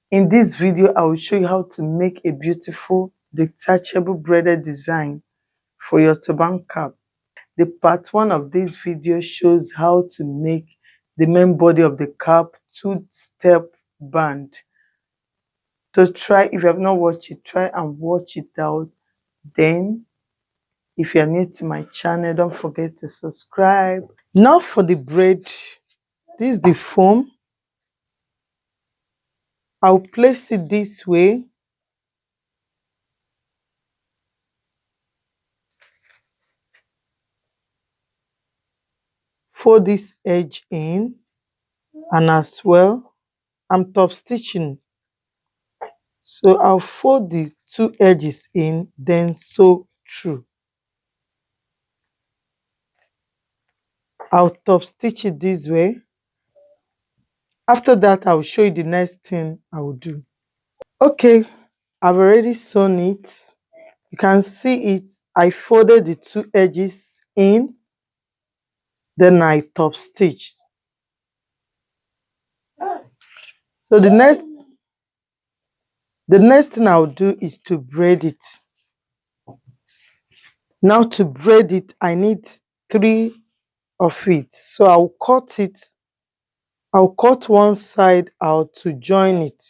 In this video, I will show you how to make a beautiful detachable braided design for your turban cap. The part 1 of this video shows how to make the main body of the cap 2-step band. So if you have not watched it, try and watch it out. Then, if you are new to my channel, don't forget to subscribe. Now for the braid, this is the foam. I'll place it this way. Fold this edge in, and as well, I'm top stitching. So I'll fold the 2 edges in, then sew through. I'll top stitch it this way. After that, I'll show you the next thing I will do. Okay, I've already sewn it. You can see it. I folded the 2 edges in, then I top stitched. So the next thing I'll do is to braid it. Now to braid it, I need 3 of it. So I'll cut it. I'll cut one side out to join it.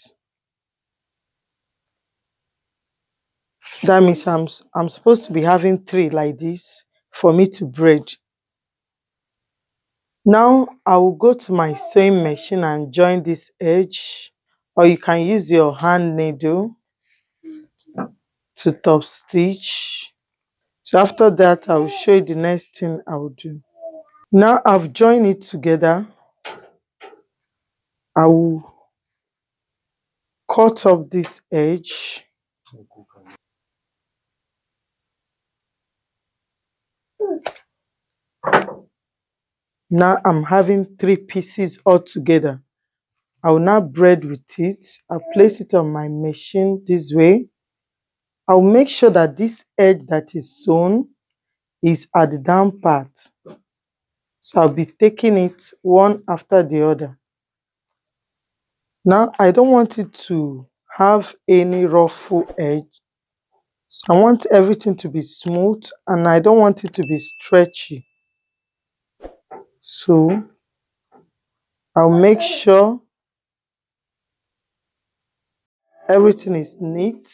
That means I'm supposed to be having 3 like this for me to braid. Now I will go to my sewing machine and join this edge, or you can use your hand needle to top stitch. So after that, I will show you the next thing I will do. Now I've joined it together. I will cut off this edge. Now I'm having 3 pieces all together. I will now braid with it. I'll place it on my machine this way. I'll make sure that this edge that is sewn is at the down part. So I'll be taking it one after the other. Now I don't want it to have any ruffle edge. So I want everything to be smooth and I don't want it to be stretchy. So I'll make sure everything is neat.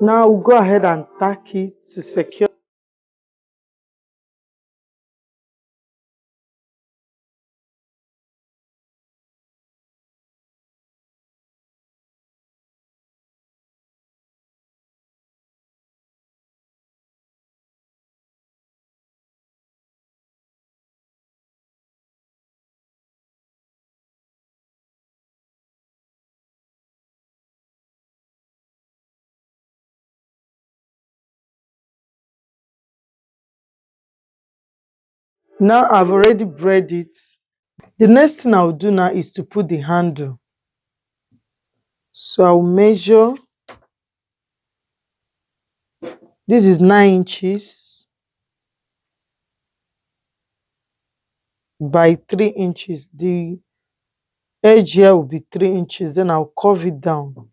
Now we'll go ahead and tack it to secure. Now I've already braided it. The next thing I'll do now is to put the handle. So I'll measure. This is 9 inches by 3 inches. The edge here will be 3 inches. Then I'll curve it down.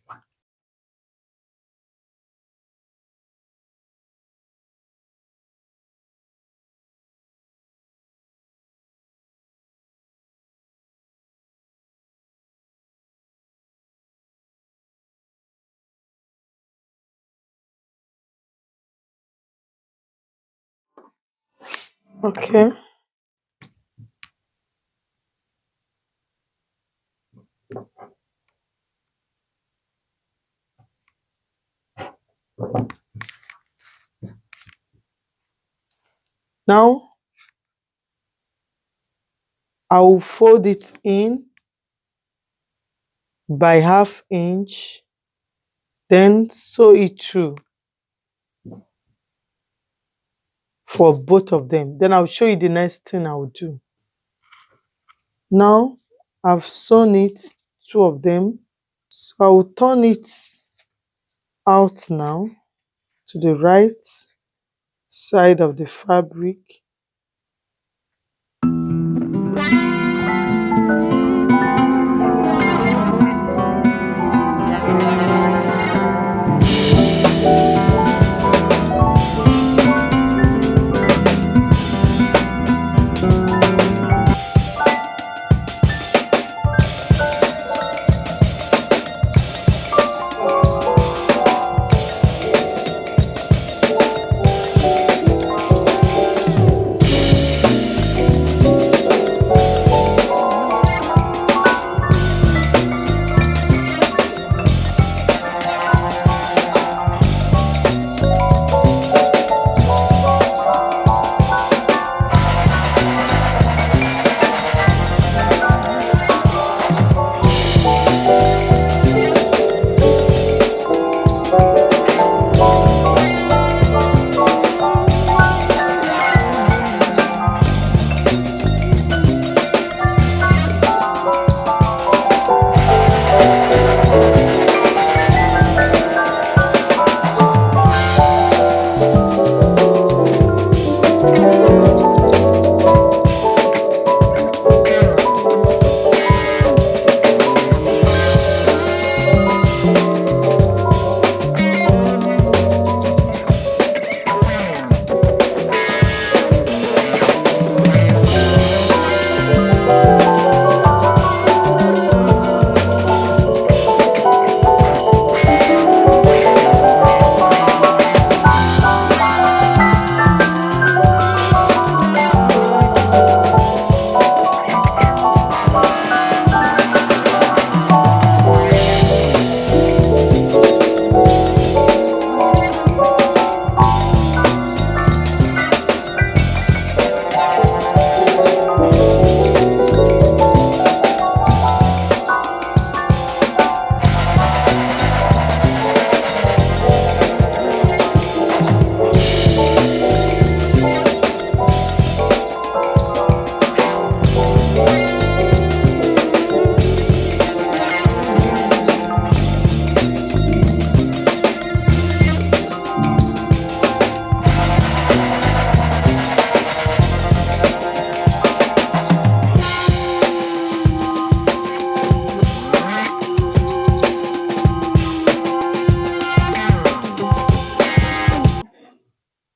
Okay. Now I'll fold it in by 1/2 inch, then sew it through for both of them. Then I'll show you the next thing I'll do. Now I've sewn it, two of them. So I will turn it out now to the right side of the fabric.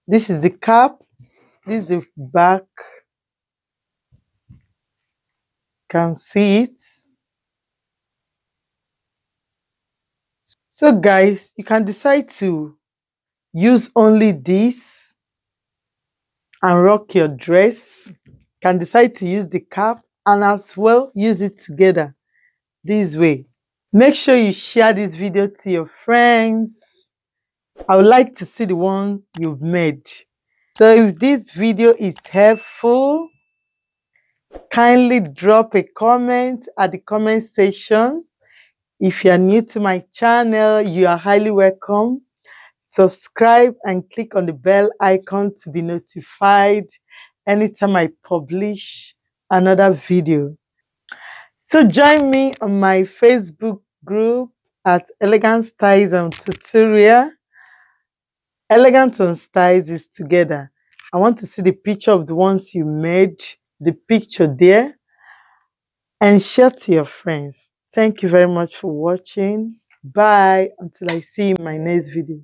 This is the cap, this is the back. Can see it. So guys, you can decide to use only this and rock your dress. Can decide to use the cap and as well use it together this way. Make sure you share this video to your friends. I would like to see the one you've made. So if this video is helpful, kindly drop a comment at the comment section. If you are new to my channel, you are highly welcome. Subscribe and click on the bell icon to be notified anytime I publish another video. So join me on my Facebook group at Elegant Styles and Tutorial. Elegant and Styles is together. I want to see the picture of the ones you made, the picture there, and share to your friends. Thank you very much for watching. Bye until I see you in my next video.